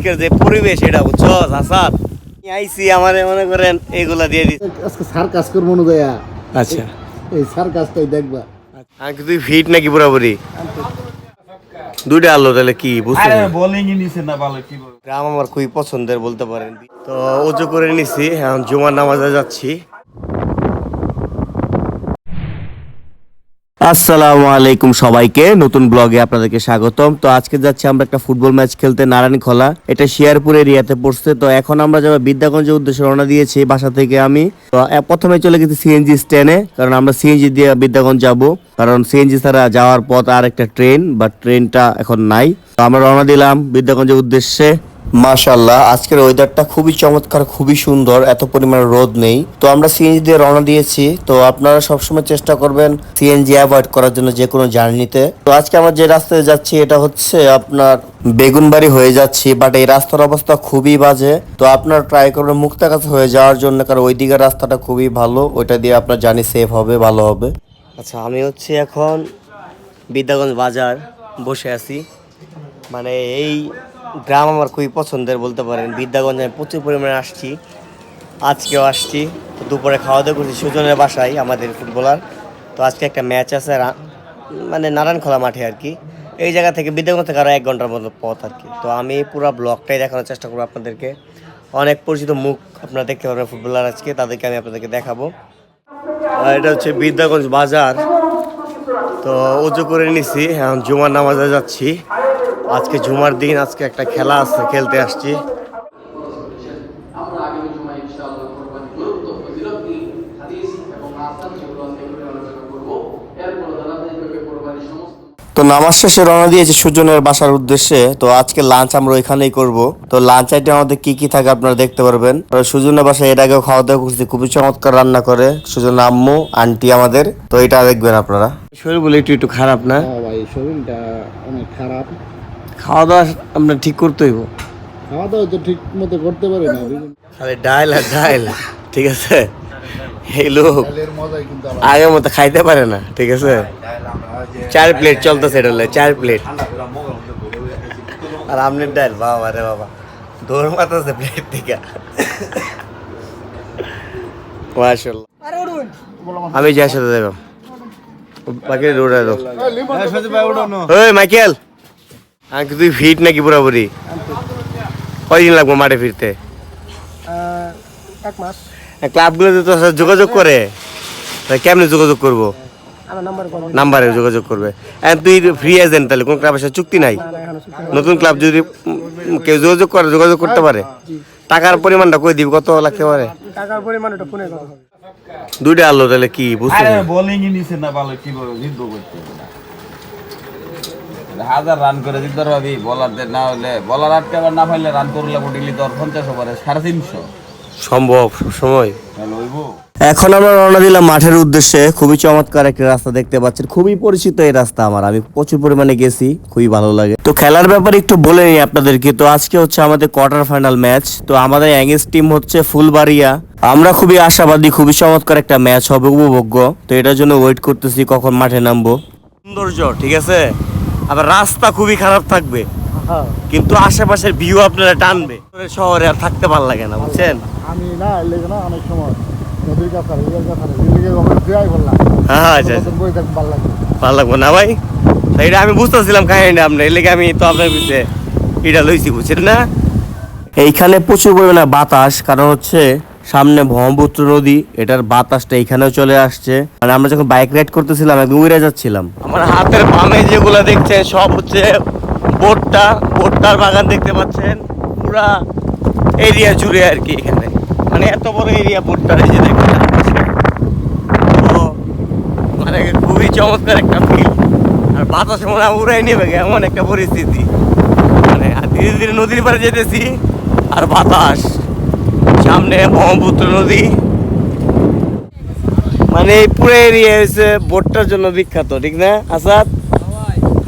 আজকের যে পরিবেশ এটা বুঝছো আসাদ আইসি আমারে মনে করেন এগুলা দিয়ে দিই আজকে সার্কাস করবো না দয়া। আচ্ছা এই সার্কাসটাই দেখবা। আমি তুই ফিট নাকি পুরোপুরি দুইটা আলো তাহলে কি বুঝতে বোলিং নিছে না ভালো কি বল গ্রাম আমার খুবই পছন্দের বলতে পারেন তো ওজু করে নিছি এখন জুমার নামাজে যাচ্ছি। আসসালামু আলাইকুম সবাইকে, নতুন ব্লগে আপনাদেরকে স্বাগতম। তো আজকে যাচ্ছি আমরা একটা ফুটবল ম্যাচ খেলতে নারায়ণখোলা, এটা শেয়ারপুর এরিয়াতে পড়ছে। তো এখন আমরা যাবো বিদ্যাগঞ্জের উদ্দেশ্যে রওনা দিয়েছি বাসা থেকে। আমি তো প্রথমে চলে গেছি সিএনজি স্ট্যান্ডে, কারণ আমরা সিএনজি দিয়ে বিদ্যাগঞ্জ যাব, কারণ সিএনজি ছাড়া যাওয়ার পথ আর একটা ট্রেন, বাট ট্রেনটা এখন নাই। তো আমরা রওনা দিলাম বিদ্যাগঞ্জের উদ্দেশ্যে। মাশাআল্লাহ আজকের ওয়েদারটা খুবই চমৎকার, খুবই সুন্দর, এত পরিমাণে রোদ নেই। তো আমরা সিএনজি দিয়ে রওনা দিয়েছি। তো আপনারা সবসময় চেষ্টা করবেন সিএনজি অ্যাভয়েড করার জন্য যে কোনো জার্নিতে। তো আজকে আমরা যে রাস্তায় যাচ্ছি এটা হচ্ছে আপনার বেগুনবাড়ি হয়ে যাচ্ছি, বাট এই রাস্তার অবস্থা খুবই বাজে। তো আপনারা ট্রাই করবেন মুক্তাগাছা হয়ে যাওয়ার জন্য, কারণ ওই দিকের রাস্তাটা খুবই ভালো, ওইটা দিয়ে আপনার জার্নি সেফ হবে, ভালো হবে। আচ্ছা আমি হচ্ছে এখন বিদ্যাগঞ্জ বাজার বসে আছি। মানে এই গ্রাম আমার খুবই পছন্দের বলতে পারেন। বিদ্যাগঞ্জে আমি প্রচুর পরিমাণে আসছি, আজকেও আসছি। তো দুপুরে খাওয়া দাওয়া করছি সুজনের বাসায়, আমাদের ফুটবলার। তো আজকে একটা ম্যাচ আছে মানে নারায়ণখোলা মাঠে আর কি। এই জায়গা থেকে বিদ্যাগঞ্জ থেকে আরও 1 ঘন্টার মতো পথ আর কি। তো আমি পুরো ব্লগটাই দেখানোর চেষ্টা করবো আপনাদেরকে। অনেক পরিচিত মুখ আপনারা দেখতে পারবেন ফুটবলার আজকে, তাদেরকে আমি আপনাদেরকে দেখাবো। আর এটা হচ্ছে বিদ্যাগঞ্জ বাজার। তো উজু করে নিছি, এখন জুমার নামাজে যাচ্ছি। আজকে জুমার দিন, আজকে একটা খেলা আছে, খেলতে আসছি। তো নামাজ শেষে রওনা দিয়েছি সুজনের বাসার উদ্দেশ্যে। তো আজকে লাঞ্চ আমরা ওইখানেই করব। তো লাঞ্চ আইটেম আমাদের কি কি থাকে আপনারা দেখতে পারবেন। সুজনের বাসায় এর আগেও খাওয়া দাওয়া করছি, খুবই চমৎকার রান্না করে সুজন আম্মু আন্টি আমাদের। তো এটা দেখবেন আপনারা। শরীর বলে একটু খারাপ না ভাই, শরীরটা অনেক খারাপ। খাওয়া দাওয়া আমরা ঠিক করতে হইব। খাওয়া দাওয়া তো ঠিক মতো করতে পারি না, খালি ডাইল আর ডাইল, ঠিক আছে। এই লোক আগের মতো খাইতে পারে না, ঠিক আছে। 4 প্লেট চলতেছে, এটা হলে 4 প্লেট। আর আমনের ডাইল বাবা রে বাবা, দৌড় মারতেছে প্লেট থেকে। মাশাআল্লাহ আমি যাই সাথে দেব বাকি দৌড়া দাও। ওই মাইকেল, আমি তুই ফিট নাকি পুরোপুরি? কয়দিন লাগবো মাঠে ফিরতে? 1 মাস। ক্লাবগুলোতে তো যোগাযোগ করে, কেমনে যোগাযোগ করবো? নাম্বারে যোগাযোগ করবে। তুই ফ্রি এজেন্ট, তাহলে কোন ক্লাবের সাথে চুক্তি নাই? নতুন ক্লাব যদি কেউ যোগাযোগ করে, যোগাযোগ করতে পারে। টাকার পরিমাণটা কই দিবি, কত লাগতে পারে? টাকার পরিমাণটা ফোনে কথা হবে। দুইটা আলো তাহলে কি বুঝতে বোলিং নিছে না ভালো কি বল জিতবো করতে 1000 রান করে জিততে পারবি। বলারদের না হলে বলার আটকে আবার না পাইলে রান করলে বডিলি তোর 50 ওভারে 350 সম্ভব সময়। লইবো। এখন আমরা রওনা দিলাম মাঠের উদ্দেশ্যে। খুবই চমৎকার একটা রাস্তা দেখতে পাচ্ছেন, খুবই পরিচিত এই রাস্তা আমার, আমি প্রচুর পরিমাণে গেছি, খুবই ভালো লাগে। তো খেলার ব্যাপারে একটু বলে নিই আপনাদেরকে। তো আজকে হচ্ছে আমাদের কোয়ার্টার ফাইনাল ম্যাচ। তো আমাদের অ্যাগেন্স্ট টিম হচ্ছে ফুলবাড়িয়া। আমরা খুবই আশাবাদী, খুবই চমৎকার একটা ম্যাচ হবে, উপভোগ্য। তো এটার জন্য ওয়েট করতেছি কখন মাঠে নামবো। সৌন্দর্য ঠিক আছে, আবার রাস্তা খুবই খারাপ থাকবে, কিন্তু আশেপাশের ভিউ আপনারা টানবে। শহরে আর থাকতে ভালো লাগে না, বুঝছেন। আমি না লেগে না অনেক সময় নদীর কাছে বললাম ভালো লাগবো না ভাই, এটা আমি বুঝতেছিলাম কাহিনী আপনার এলাকা। আমি তো আপনার পিছিয়ে এটা লইছি, বুঝছেন না। এইখানে প্রচুর পরিমাণে বাতাস, কারণ হচ্ছে সামনে ব্রহ্মপুত্র নদী, এটার বাতাসটা এইখানেও চলে আসছে। মানে আমরা যখন বাইক রাইড করতেছিলাম একদম উড়ে যাচ্ছিলাম। আমার হাতের বামে যেগুলো দেখছেন সব হচ্ছে ভুট্টার বাগান দেখতে পাচ্ছেন, পুরা এরিয়া জুড়ে আর কি। এখানে মানে এত বড় এরিয়া ভুট্টার, এই যে দেখতে মানে খুবই চমৎকার একটা ফিল। আর বাতাসে মনে হয় উড়াই নেবে এমন একটা পরিস্থিতি। মানে ধীরে ধীরে নদীর পাড়ে যেতেছি, আর বাতাস, সামনে ব্রহ্মপুত্র নদী। মানে এই পুরো এরিয়া হচ্ছে ভুট্টার জন্য বিখ্যাত, ঠিক না আসাদ?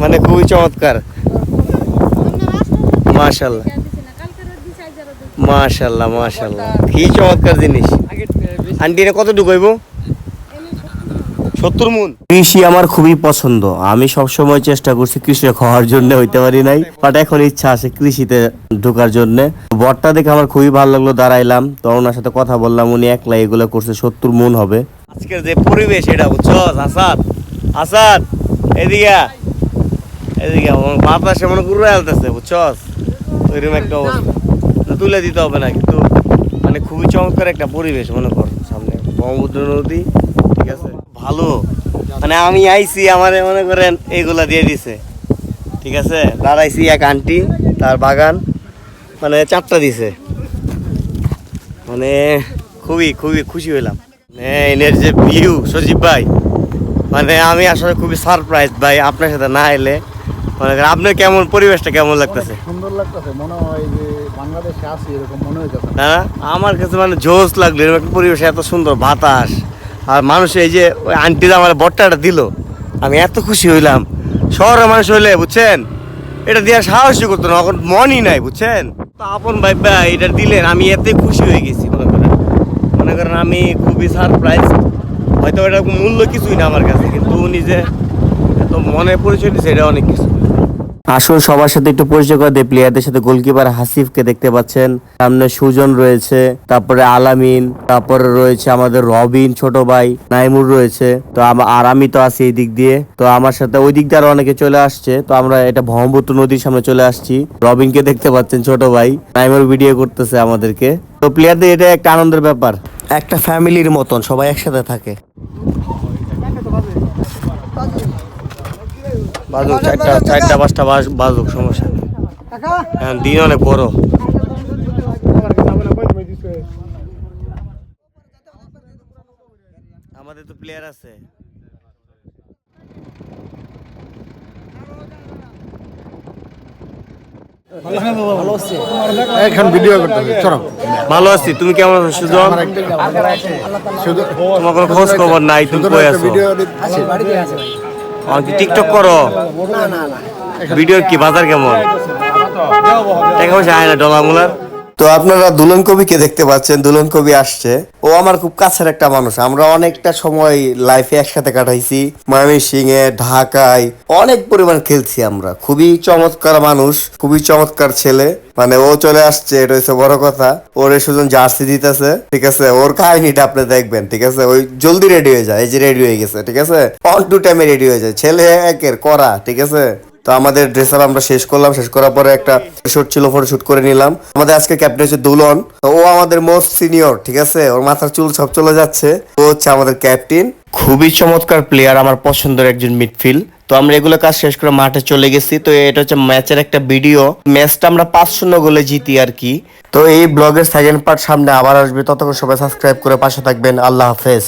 মানে খুবই চমৎকার। মাশাআল্লাহ মাশাআল্লাহ মাশাআল্লাহ, কি চমৎকার জিনিস। আন্টি এটা কত ঢুকাইব? 70 মন। কৃষি আমার খুবই পছন্দ, আমি সবসময় চেষ্টা করছি কৃষক হওয়ার জন্য, হইতে পারি নাই, বাট এখন ইচ্ছা আছে কৃষিতে ঢোকার জন্য। বটটা দেখে আমার খুবই ভালো লাগলো, দাঁড়াইলাম, তো ওনার সাথে কথা বললাম, উনি একলা এগুলো করছে, 70 মন হবে। আজকের যে পরিবেশ এটা বুঝছো আসাদ, আসাদ এদিকে এদিকে বাতাসে মনে ঘুরে আলতেছে বুঝছো, ওইরকম একটা অবস্থা, তুলে দিতে হবে না, কিন্তু মানে খুবই চমৎকার একটা পরিবেশ, মনে কর সামনে ব্রহ্মপুত্র নদী, ঠিক আছে, ভালো। মানে আমি আইছি আমার মনে করেন এইগুলা দিয়ে দিছে, ঠিক আছে, দাঁড়াইছি এক আন্টি, তার বাগান মানে 4টা দিছে, মানে খুবই খুবই খুশি হইলাম। এনের যে ভিউ সজীব ভাই, মানে আমি আসলে খুবই সারপ্রাইজ ভাই, আপনার সাথে না এলে মনে করেন আপনার কেমন পরিবেশটা কেমন লাগতেছে? সুন্দর লাগতেছে, মনে হয় যে বাংলাদেশে আছি এরকম মনে হইতেছে। না আমার কাছে মানে জোশ লাগলো, এরকম একটা পরিবেশ, এত সুন্দর বাতাস, আর মানুষ এই যে ওই আন্টিরা আমার বট্টাটা দিল, আমি এত খুশি হইলাম। শহরের মানুষ হইলে বুঝছেন এটা দেওয়ার সাহসই করতো না, এখন মনই নাই বুঝছেন, তো আপন ভাই ভাই এটা দিলেন, আমি এতে খুশি হয়ে গেছি। মনে করেন আমি খুবই সারপ্রাইজ, হয়তো এটা মূল্য কিছুই না আমার কাছে, কিন্তু উনি যে এত মনে পরিচয় দিচ্ছে এটা অনেক কিছু। আসুন সবার সাথে একটু পরিচয় করে দেয়, প্লেয়ারদের সাথে গোলকিপার হাসিফকে দেখতে পাচ্ছেন, সামনে সুজন রয়েছে, তারপরে আলামিন, তারপরে রয়েছে আমাদের রবিন ছোট ভাই, নাইমুর রয়েছে, তো আর আমি তো আছি এই দিক দিয়ে, তো আমার সাথে ওই দিক দিয়ে আরো অনেকে চলে আসছে, তো আমরা এটা ব্রহ্মপুত্র নদীর সামনে চলে আসছি। রবিনকে দেখতে পাচ্ছেন ছোট ভাই, নাইমুর ভিডিও করতেছে আমাদেরকে, তো প্লেয়ারদের এটা একটা আনন্দের ব্যাপার, একটা ফ্যামিলির মতন সবাই একসাথে থাকে। বাজুক 4টা 5টা বাজুক, সমস্যা নেই, এখন দিন অনেক বড়। আমাদের তো প্লেয়ার আছে, এখন ভিডিও করতেছে, চলো। ভালো আছি, তুমি কেমন আছো সুজন? শুধু তোমার কোনো খোঁজ খবর নাই, তুমি কই আছো? ভিডিও টিকটক করো? ভিডিও কি বাজার কেমন? টাকা পয়সা আয় না ডলার মুলার? তো আপনারা দুলন কবিকে দেখতে পাচ্ছেন, দুলন কবি আসছে, ও আমার খুব কাছের একটা মানুষ, আমরা অনেকটা সময় লাইফে একসাথে কাটাইছি, ময়মনসিংহে, ঢাকায় অনেক পরিমাণ খেলছি আমরা, খুবই চমৎকার মানুষ, খুবই চমৎকার ছেলে, মানে ও চলে আসছে, এটা হচ্ছে বড় কথা। ওর সুজন জার্সি দিতেছে, ঠিক আছে, ওর কাহিনীটা আপনি দেখবেন, ঠিক আছে, ওই জলদি রেডি হয়ে যায়, এই যে রেডি হয়ে গেছে, ঠিক আছে, অন টু টাইমে রেডি হয়ে যায়, ছেলে একের করা, ঠিক আছে। তো আমাদের ড্রেস আপ আমরা শেষ করলাম, শেষ করার পরে একটা শুট ছিল, ফটো শুট করে নিলাম। আমাদের আজকে ক্যাপ্টেন হচ্ছে দুলন, তো ও আমাদের মোস্ট সিনিয়র, ঠিক আছে, ওর মাথার চুল সব চলে যাচ্ছে, ও হচ্ছে আমাদের ক্যাপ্টেন, খুবই চমৎকার প্লেয়ার, আমার পছন্দের একজন মিডফিল্ড। তো আমরা এগুলো কাজ শেষ করে মাঠে চলে গেছি, তো এটা হচ্ছে ম্যাচের একটা ভিডিও, ম্যাচটা আমরা 5-0 গোলে জিতি আর কি। তো এই ব্লগের সেকেন্ড পার্ট সামনে আবার আসবে, ততক্ষণ সবাই সাবস্ক্রাইব করে পাশে থাকবেন, আল্লাহ হাফেজ।